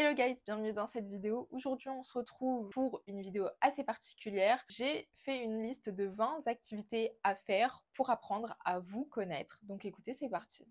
Hello guys, bienvenue dans cette vidéo. Aujourd'hui on se retrouve pour une vidéo assez particulière. J'ai fait une liste de 20 activités à faire pour apprendre à vous connaître. Donc écoutez, c'est parti.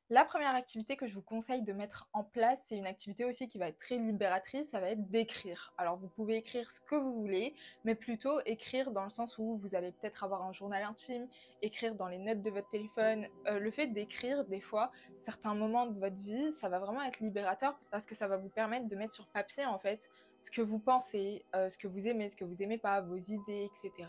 La première activité que je vous conseille de mettre en place, c'est une activité aussi qui va être très libératrice, ça va être d'écrire. Alors vous pouvez écrire ce que vous voulez, mais plutôt écrire dans le sens où vous allez peut-être avoir un journal intime, écrire dans les notes de votre téléphone. Le fait d'écrire, des fois, certains moments de votre vie, ça va vraiment être libérateur parce que ça va vous permettre de mettre sur papier en fait ce que vous pensez, ce que vous aimez pas, vos idées, etc.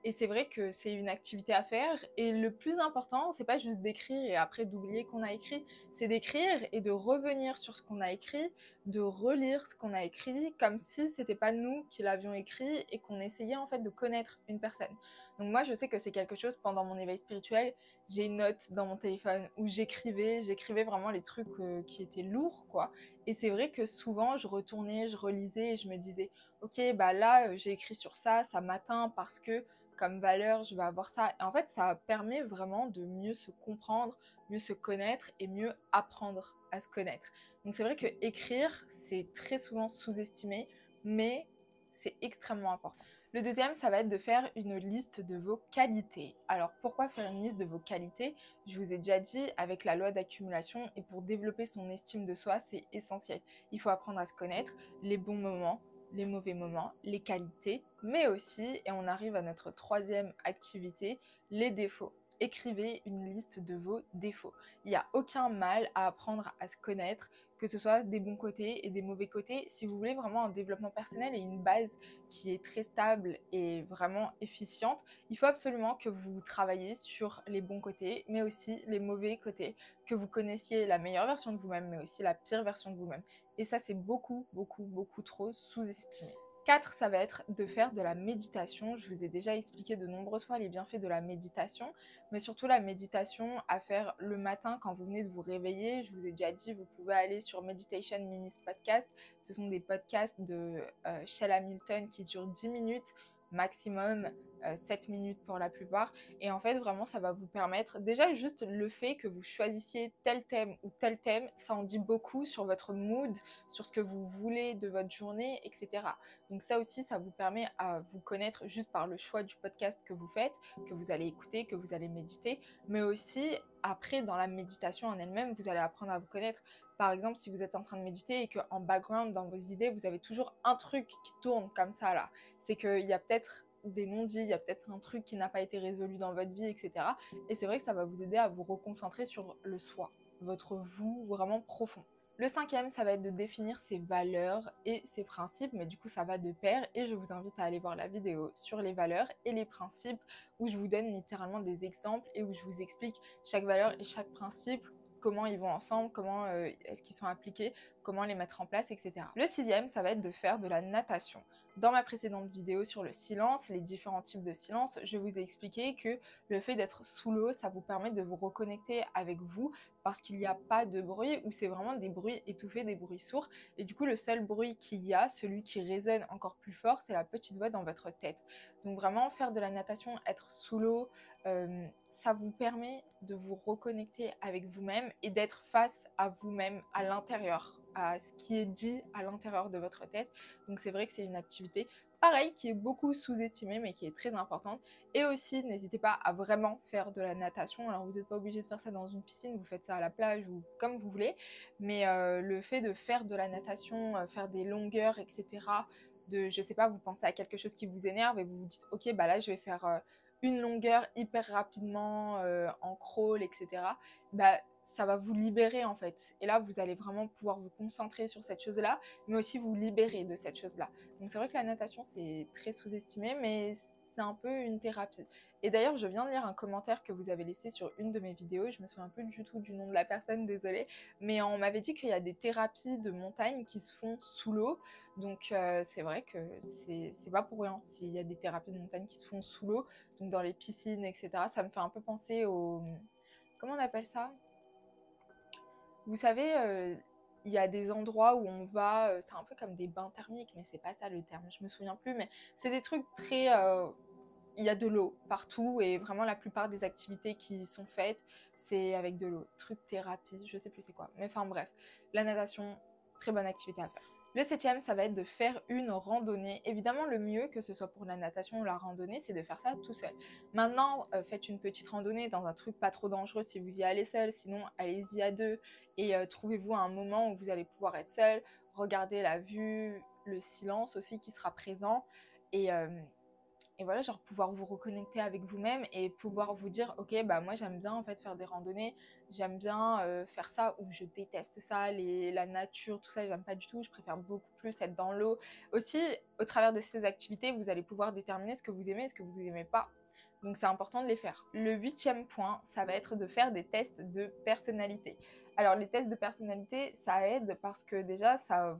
Et c'est vrai que c'est une activité à faire. Et le plus important, c'est pas juste d'écrire et après d'oublier qu'on a écrit, c'est d'écrire et de revenir sur ce qu'on a écrit, de relire ce qu'on a écrit, comme si c'était pas nous qui l'avions écrit et qu'on essayait en fait de connaître une personne. Donc moi, je sais que c'est quelque chose pendant mon éveil spirituel. J'ai une note dans mon téléphone où j'écrivais vraiment les trucs qui étaient lourds, quoi. Et c'est vrai que souvent, je retournais, je relisais et je me disais, ok, bah là, j'ai écrit sur ça, ça m'atteint parce que comme valeur, je vais avoir ça. Et en fait, ça permet vraiment de mieux se comprendre, mieux se connaître et mieux apprendre à se connaître. Donc c'est vrai que écrire, c'est très souvent sous-estimé, mais c'est extrêmement important. Le deuxième, ça va être de faire une liste de vos qualités. Alors pourquoi faire une liste de vos qualités? Je vous ai déjà dit, avec la loi d'accumulation, et pour développer son estime de soi, c'est essentiel. Il faut apprendre à se connaître, les bons moments, les mauvais moments, les qualités, mais aussi, et on arrive à notre troisième activité, les défauts. Écrivez une liste de vos défauts. Il n'y a aucun mal à apprendre à se connaître, que ce soit des bons côtés et des mauvais côtés. Si vous voulez vraiment un développement personnel et une base qui est très stable et vraiment efficiente, il faut absolument que vous travaillez sur les bons côtés, mais aussi les mauvais côtés, que vous connaissiez la meilleure version de vous-même, mais aussi la pire version de vous-même. Et ça, c'est beaucoup trop sous-estimé. 4, ça va être de faire de la méditation. Je vous ai déjà expliqué de nombreuses fois les bienfaits de la méditation, mais surtout la méditation à faire le matin quand vous venez de vous réveiller. Je vous ai déjà dit, vous pouvez aller sur Meditation Minis Podcast. Ce sont des podcasts de Shell Hamilton qui durent 10 minutes maximum, 7 minutes pour la plupart. Et en fait, vraiment, ça va vous permettre, déjà juste le fait que vous choisissiez tel thème ou tel thème, ça en dit beaucoup sur votre mood, sur ce que vous voulez de votre journée, etc. Donc ça aussi, ça vous permet à vous connaître juste par le choix du podcast que vous faites, que vous allez écouter, que vous allez méditer, mais aussi après, dans la méditation en elle-même, vous allez apprendre à vous connaître. Par exemple, si vous êtes en train de méditer et qu'en background, dans vos idées, vous avez toujours un truc qui tourne comme ça là, c'est qu'il y a peut-être des non-dits, il y a peut-être un truc qui n'a pas été résolu dans votre vie, etc. Et c'est vrai que ça va vous aider à vous reconcentrer sur le soi, votre vous vraiment profond. Le cinquième, ça va être de définir ses valeurs et ses principes, mais du coup ça va de pair et je vous invite à aller voir la vidéo sur les valeurs et les principes où je vous donne littéralement des exemples et où je vous explique chaque valeur et chaque principe, comment ils vont ensemble, comment est-ce qu'ils sont appliqués, comment les mettre en place, etc. Le sixième, ça va être de faire de la natation. Dans ma précédente vidéo sur le silence, les différents types de silence, je vous ai expliqué que le fait d'être sous l'eau, ça vous permet de vous reconnecter avec vous parce qu'il n'y a pas de bruit ou c'est vraiment des bruits étouffés, des bruits sourds. Et du coup, le seul bruit qu'il y a, celui qui résonne encore plus fort, c'est la petite voix dans votre tête. Donc vraiment, faire de la natation, être sous l'eau, ça vous permet de vous reconnecter avec vous-même et d'être face à vous-même, à l'intérieur, à ce qui est dit à l'intérieur de votre tête. Donc c'est vrai que c'est une activité pareil qui est beaucoup sous-estimée mais qui est très importante. Et aussi n'hésitez pas à vraiment faire de la natation. Alors vous n'êtes pas obligé de faire ça dans une piscine, vous faites ça à la plage ou comme vous voulez, mais le fait de faire de la natation, faire des longueurs, etc., je sais pas, vous pensez à quelque chose qui vous énerve et vous vous dites ok, bah là je vais faire une longueur hyper rapidement en crawl, etc., bah ça va vous libérer en fait. Et là, vous allez vraiment pouvoir vous concentrer sur cette chose-là, mais aussi vous libérer de cette chose-là. Donc c'est vrai que la natation, c'est très sous-estimé, mais c'est un peu une thérapie. Et d'ailleurs, je viens de lire un commentaire que vous avez laissé sur une de mes vidéos, je me souviens plus du tout du nom de la personne, désolée, mais on m'avait dit qu'il y a des thérapies de montagne qui se font sous l'eau, donc c'est vrai que c'est pas pour rien s'il y a des thérapies de montagne qui se font sous l'eau, donc dans les piscines, etc. Ça me fait un peu penser au... Comment on appelle ça? Vous savez, il y a des endroits où on va, c'est un peu comme des bains thermiques, mais c'est pas ça le terme, je me souviens plus, mais c'est des trucs très il y a de l'eau partout et vraiment la plupart des activités qui sont faites, c'est avec de l'eau. Truc thérapie, je sais plus c'est quoi. Mais enfin bref, la natation, très bonne activité à faire. Le septième, ça va être de faire une randonnée. Évidemment, le mieux, que ce soit pour la natation ou la randonnée, c'est de faire ça tout seul. Maintenant, faites une petite randonnée dans un truc pas trop dangereux si vous y allez seul. Sinon, allez-y à deux et trouvez-vous un moment où vous allez pouvoir être seul. Regardez la vue, le silence aussi qui sera présent. Et, euh, et voilà, genre pouvoir vous reconnecter avec vous-même et pouvoir vous dire, ok, bah moi j'aime bien en fait faire des randonnées, j'aime bien faire ça ou je déteste ça, la nature, tout ça, j'aime pas du tout, je préfère beaucoup plus être dans l'eau. Aussi, au travers de ces activités, vous allez pouvoir déterminer ce que vous aimez et ce que vous aimez pas. Donc c'est important de les faire. Le huitième point, ça va être de faire des tests de personnalité. Alors les tests de personnalité, ça aide parce que déjà, ça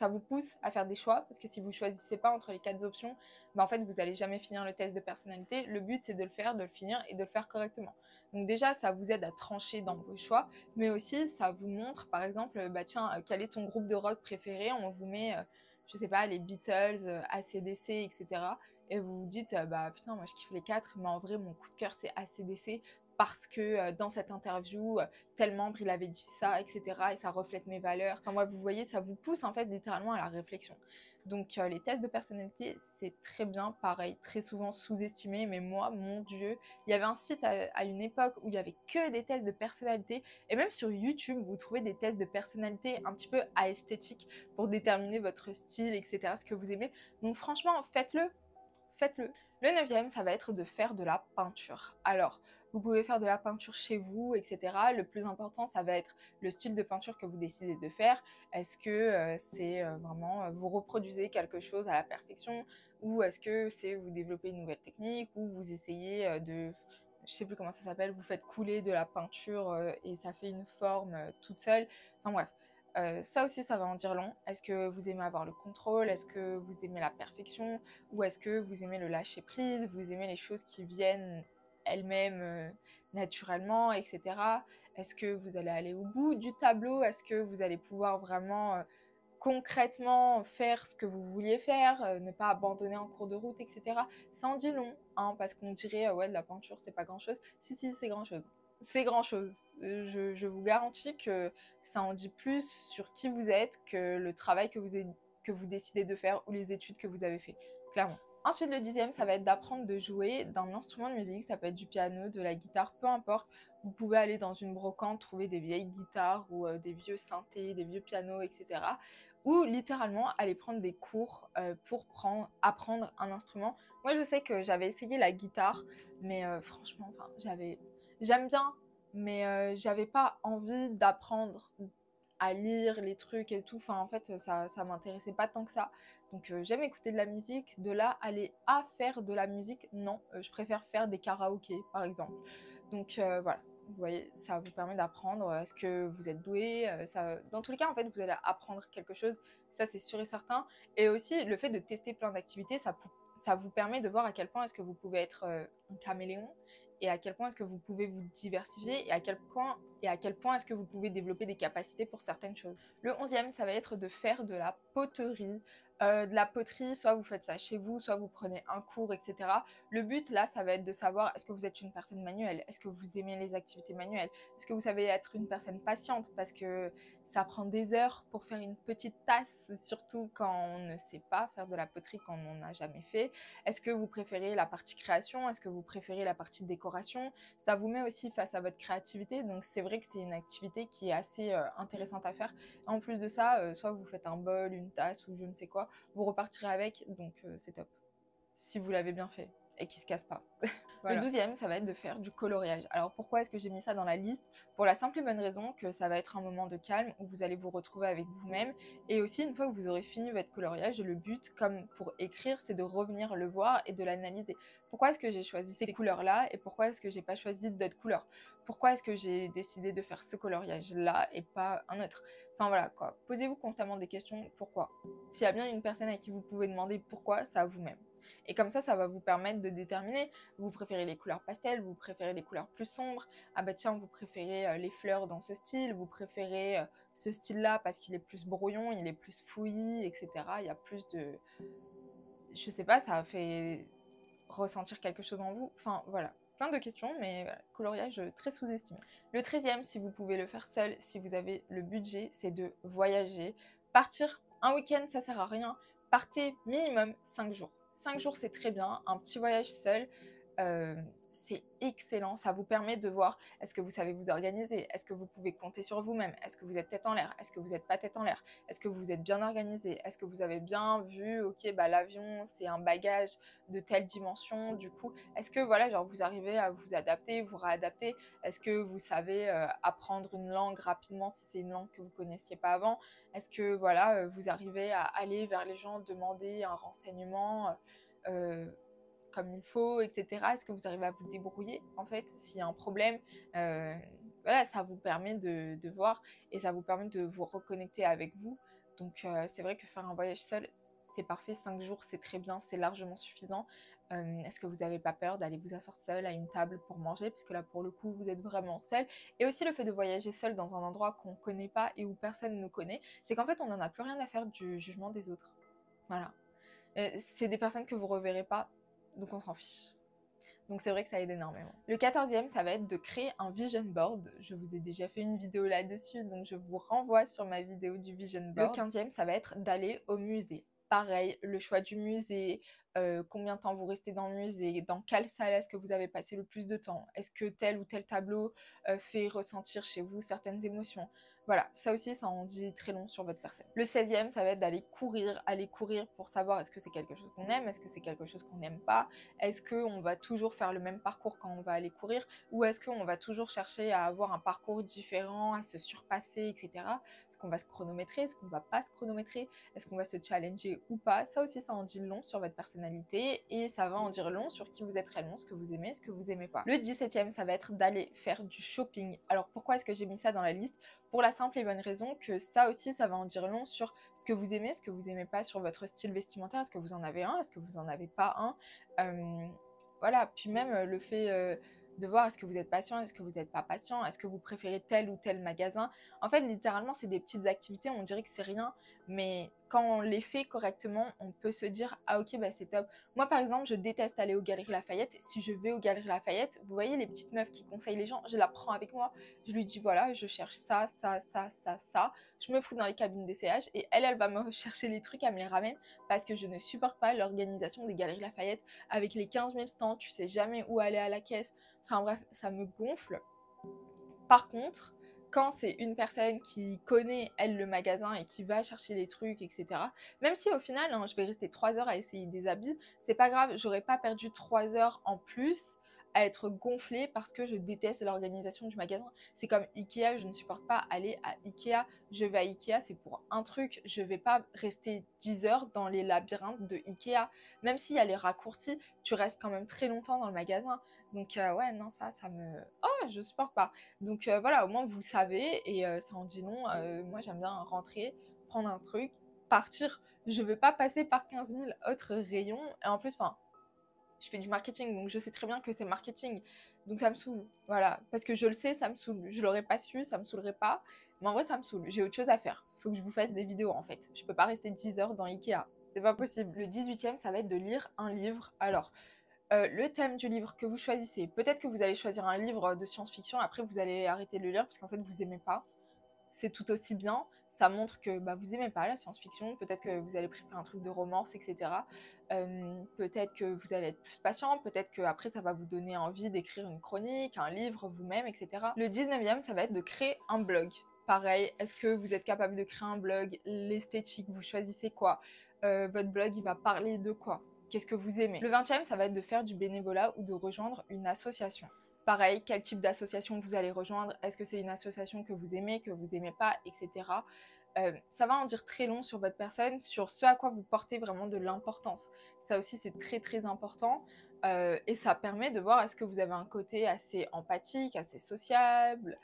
vous pousse à faire des choix, parce que si vous ne choisissez pas entre les 4 options, bah en fait, vous n'allez jamais finir le test de personnalité. Le but, c'est de le faire, de le finir et de le faire correctement. Donc déjà, ça vous aide à trancher dans vos choix, mais aussi, ça vous montre, par exemple, bah tiens, quel est ton groupe de rock préféré? On vous met, je sais pas, les Beatles, AC/DC, etc. Et vous vous dites, bah putain, moi je kiffe les 4, mais en vrai, mon coup de cœur, c'est AC/DC parce que dans cette interview, tel membre, il avait dit ça, etc. Et ça reflète mes valeurs. Enfin, moi, vous voyez, ça vous pousse en fait littéralement à la réflexion. Donc les tests de personnalité, c'est très bien, pareil, très souvent sous-estimé, mais moi, mon Dieu, il y avait un site à une époque où il y avait que des tests de personnalité, et même sur YouTube, vous trouvez des tests de personnalité un petit peu esthétiques pour déterminer votre style, etc., ce que vous aimez. Donc franchement, faites-le, faites-le. Le neuvième, ça va être de faire de la peinture. Alors, vous pouvez faire de la peinture chez vous, etc. Le plus important, ça va être le style de peinture que vous décidez de faire. Est-ce que c'est vraiment, vous reproduisez quelque chose à la perfection, ou est-ce que c'est vous développez une nouvelle technique, ou vous essayez je sais plus comment ça s'appelle, vous faites couler de la peinture et ça fait une forme toute seule. Enfin bref, ça aussi, ça va en dire long. Est-ce que vous aimez avoir le contrôle? Est-ce que vous aimez la perfection? Ou est-ce que vous aimez le lâcher prise? Vous aimez les choses qui viennent elles-mêmes naturellement, etc. Est-ce que vous allez aller au bout du tableau? Est-ce que vous allez pouvoir vraiment concrètement faire ce que vous vouliez faire, ne pas abandonner en cours de route, etc. Ça en dit long, hein, parce qu'on dirait ouais, de la peinture, c'est pas grand-chose. Si, si, c'est grand-chose. C'est grand-chose. Je vous garantis que ça en dit plus sur qui vous êtes que le travail que vous décidez de faire ou les études que vous avez fait, clairement. Ensuite, le dixième, ça va être d'apprendre de jouer d'un instrument de musique. Ça peut être du piano, de la guitare, peu importe. Vous pouvez aller dans une brocante, trouver des vieilles guitares ou des vieux synthés, des vieux pianos, etc. Ou littéralement aller prendre des cours pour apprendre un instrument. Moi, je sais que j'avais essayé la guitare, mais franchement, j'aime bien, mais j'avais pas envie d'apprendre à lire les trucs et tout. Enfin, en fait, ça m'intéressait pas tant que ça. Donc, j'aime écouter de la musique. De là, aller à faire de la musique, non. Je préfère faire des karaokés, par exemple. Donc, voilà. Vous voyez, ça vous permet d'apprendre. Est-ce que vous êtes doué? Dans tous les cas, en fait, vous allez apprendre quelque chose. Ça, c'est sûr et certain. Et aussi, le fait de tester plein d'activités, ça vous permet de voir à quel point est-ce que vous pouvez être un caméléon et à quel point est-ce que vous pouvez vous diversifier et à quel point est-ce que vous pouvez développer des capacités pour certaines choses. Le 11e, ça va être de faire de la poterie. De la poterie, soit vous faites ça chez vous, soit vous prenez un cours, etc. Le but, là, ça va être de savoir est-ce que vous êtes une personne manuelle? Est-ce que vous aimez les activités manuelles? Est-ce que vous savez être une personne patiente? Parce que ça prend des heures pour faire une petite tasse, surtout quand on ne sait pas faire de la poterie, quand on n'en a jamais fait. Est-ce que vous préférez la partie création? Est-ce que vous préférez la partie décoration? Ça vous met aussi face à votre créativité, donc c'est vrai que c'est une activité qui est assez intéressante à faire. En plus de ça, soit vous faites un bol, une tasse ou je ne sais quoi, vous repartirez avec, donc c'est top. Si vous l'avez bien fait et qu'il ne se casse pas. Voilà. Le 12e, ça va être de faire du coloriage. Alors pourquoi est-ce que j'ai mis ça dans la liste? Pour la simple et bonne raison que ça va être un moment de calme où vous allez vous retrouver avec vous-même. Et aussi, une fois que vous aurez fini votre coloriage, le but, comme pour écrire, c'est de revenir le voir et de l'analyser. Pourquoi est-ce que j'ai choisi ces couleurs-là et pourquoi est-ce que j'ai pas choisi d'autres couleurs? Pourquoi est-ce que j'ai décidé de faire ce coloriage-là et pas un autre? Enfin voilà quoi. Posez-vous constamment des questions. Pourquoi? S'il y a bien une personne à qui vous pouvez demander pourquoi, c'est à vous-même. Et comme ça va vous permettre de déterminer, vous préférez les couleurs pastel, vous préférez les couleurs plus sombres, ah bah tiens, vous préférez les fleurs dans ce style, vous préférez ce style-là parce qu'il est plus brouillon, il est plus fouillis, etc. Il y a plus de... Je sais pas, ça fait ressentir quelque chose en vous? Enfin voilà, plein de questions, mais voilà, coloriage très sous-estimé. Le 13e, si vous pouvez le faire seul, si vous avez le budget, c'est de voyager. Partir un week-end, ça sert à rien. Partez minimum 5 jours. 5 jours, c'est très bien. Un petit voyage seul, c'est excellent. Ça vous permet de voir, est-ce que vous savez vous organiser? Est-ce que vous pouvez compter sur vous-même? Est-ce que vous êtes tête en l'air? Est-ce que vous n'êtes pas tête en l'air? Est-ce que vous êtes bien organisé? Est-ce que vous avez bien vu, ok, bah, l'avion, c'est un bagage de telle dimension, du coup, est-ce que voilà, genre vous arrivez à vous adapter, vous réadapter? Est-ce que vous savez apprendre une langue rapidement si c'est une langue que vous connaissiez pas avant? Est-ce que voilà, vous arrivez à aller vers les gens, demander un renseignement comme il faut, etc. Est-ce que vous arrivez à vous débrouiller, en fait, s'il y a un problème? Euh, voilà, ça vous permet de voir et ça vous permet de vous reconnecter avec vous. Donc, c'est vrai que faire un voyage seul, c'est parfait. 5 jours, c'est très bien, c'est largement suffisant. Est-ce que vous n'avez pas peur d'aller vous asseoir seul à une table pour manger? Parce que là, pour le coup, vous êtes vraiment seul. Et aussi, le fait de voyager seul dans un endroit qu'on ne connaît pas et où personne ne nous connaît, c'est qu'en fait, on n'en a plus rien à faire du jugement des autres. Voilà. C'est des personnes que vous ne reverrez pas, donc on s'en fiche. Donc c'est vrai que ça aide énormément. Le 14e, ça va être de créer un vision board. Je vous ai déjà fait une vidéo là-dessus, donc je vous renvoie sur ma vidéo du vision board. Le 15e, ça va être d'aller au musée. Pareil, le choix du musée, combien de temps vous restez dans le musée, dans quelle salle est-ce que vous avez passé le plus de temps, est-ce que tel ou tel tableau fait ressentir chez vous certaines émotions. Voilà, ça aussi, ça en dit très long sur votre personne. Le 16e, ça va être d'aller courir pour savoir est-ce que c'est quelque chose qu'on aime, est-ce que c'est quelque chose qu'on n'aime pas, est-ce qu'on va toujours faire le même parcours quand on va aller courir, ou est-ce qu'on va toujours chercher à avoir un parcours différent, à se surpasser, etc. Est-ce qu'on va se chronométrer, est-ce qu'on va pas se chronométrer, est-ce qu'on va se challenger ou pas? Ça aussi, ça en dit long sur votre personnalité et ça va en dire long sur qui vous êtes réellement, ce que vous aimez, ce que vous aimez pas. Le 17e, ça va être d'aller faire du shopping. Alors pourquoi est-ce que j'ai mis ça dans la liste? Pour la simple et bonne raison que ça aussi, ça va en dire long sur ce que vous aimez pas, sur votre style vestimentaire. Est-ce que vous en avez un? Est-ce que vous en avez pas un? Voilà, puis même le fait de voir est-ce que vous êtes patient, est-ce que vous n'êtes pas patient, est-ce que vous préférez tel ou tel magasin. En fait, littéralement, c'est des petites activités, on dirait que c'est rien, mais quand on les fait correctement, on peut se dire ah ok, bah c'est top. Moi par exemple, je déteste aller aux Galeries Lafayette. Si je vais aux Galeries Lafayette, vous voyez les petites meufs qui conseillent les gens, je la prends avec moi, je lui dis voilà, je cherche ça, ça, ça, ça, ça, je me fous dans les cabines d'essayage et elle va me chercher les trucs, elle me les ramène parce que je ne supporte pas l'organisation des Galeries Lafayette avec les 15 000 stands, tu sais jamais où aller à la caisse. Enfin bref, ça me gonfle. Par contre, quand c'est une personne qui connaît, elle, le magasin et qui va chercher les trucs, etc., même si au final, je vais rester 3 heures à essayer des habits, c'est pas grave, j'aurais pas perdu 3 heures en plus à être gonflée parce que je déteste l'organisation du magasin. C'est comme Ikea, je ne supporte pas aller à Ikea. Je vais à Ikea, c'est pour un truc. Je vais pas rester 10 heures dans les labyrinthes de Ikea. Même s'il y a les raccourcis, tu restes quand même très longtemps dans le magasin. Donc ouais, non, ça me... Oh, je supporte pas. Donc voilà, au moins vous savez et ça en dit long. Moi, j'aime bien rentrer, prendre un truc, partir. Je veux pas passer par 15 000 autres rayons. Et en plus, enfin, je fais du marketing, donc je sais très bien que c'est marketing. Donc ça me saoule, voilà. Parce que je le sais, ça me saoule. Je l'aurais pas su, ça me saoulerait pas. Mais en vrai, ça me saoule. J'ai autre chose à faire. Faut que je vous fasse des vidéos, en fait. Je peux pas rester 10 heures dans Ikea. C'est pas possible. Le 18e, ça va être de lire un livre. Alors, le thème du livre que vous choisissez, peut-être que vous allez choisir un livre de science-fiction, après vous allez arrêter de le lire parce qu'en fait vous aimez pas. C'est tout aussi bien, ça montre que bah, vous aimez pas la science-fiction, peut-être que vous allez préférer un truc de romance, etc. Peut-être que vous allez être plus patient, peut-être que après ça va vous donner envie d'écrire une chronique, un livre vous-même, etc. Le 19e, ça va être de créer un blog. Pareil, est-ce que vous êtes capable de créer un blog? L'esthétique, vous choisissez quoi? Votre blog, il va parler de quoi? Qu'est-ce que vous aimez? Le 20e, ça va être de faire du bénévolat ou de rejoindre une association. Pareil, quel type d'association vous allez rejoindre? Est-ce que c'est une association que vous aimez pas, etc. Ça va en dire très long sur votre personne, sur ce à quoi vous portez vraiment de l'importance. Ça aussi, c'est très très important. Et ça permet de voir est-ce que vous avez un côté assez empathique, assez sociable,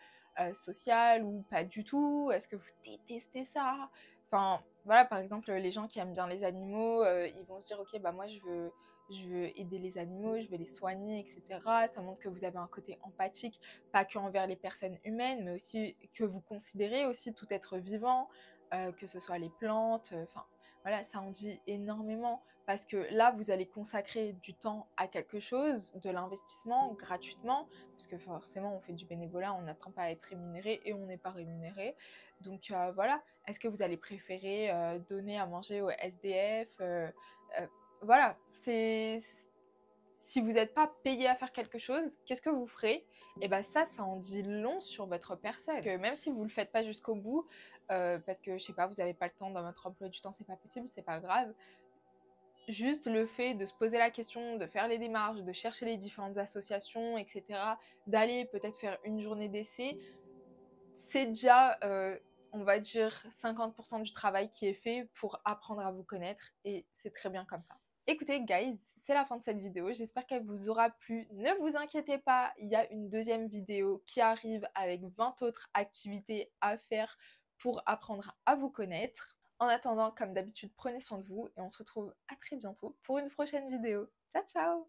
social ou pas du tout. Est-ce que vous détestez ça? Enfin, voilà, par exemple, les gens qui aiment bien les animaux, ils vont se dire, ok, bah moi je veux aider les animaux, je veux les soigner, etc. Ça montre que vous avez un côté empathique, pas que envers les personnes humaines, mais aussi que vous considérez aussi tout être vivant, que ce soit les plantes, enfin voilà, ça en dit énormément. parce que là, vous allez consacrer du temps à quelque chose, de l'investissement gratuitement, parce que forcément, on fait du bénévolat, on n'attend pas à être rémunéré et on n'est pas rémunéré. Donc voilà, est-ce que vous allez préférer donner à manger aux SDF voilà, si vous n'êtes pas payé à faire quelque chose, qu'est-ce que vous ferez? Et bien ça en dit long sur votre personne. Que même si vous ne le faites pas jusqu'au bout, parce que je sais pas, vous n'avez pas le temps dans votre emploi du temps, c'est pas possible, c'est pas grave. Juste le fait de se poser la question, de faire les démarches, de chercher les différentes associations, etc., d'aller peut-être faire une journée d'essai, c'est déjà, on va dire, 50% du travail qui est fait pour apprendre à vous connaître et c'est très bien comme ça. Écoutez, guys, c'est la fin de cette vidéo. J'espère qu'elle vous aura plu. Ne vous inquiétez pas, il y a une deuxième vidéo qui arrive avec 20 autres activités à faire pour apprendre à vous connaître. En attendant, comme d'habitude, prenez soin de vous et on se retrouve à très bientôt pour une prochaine vidéo. Ciao, ciao!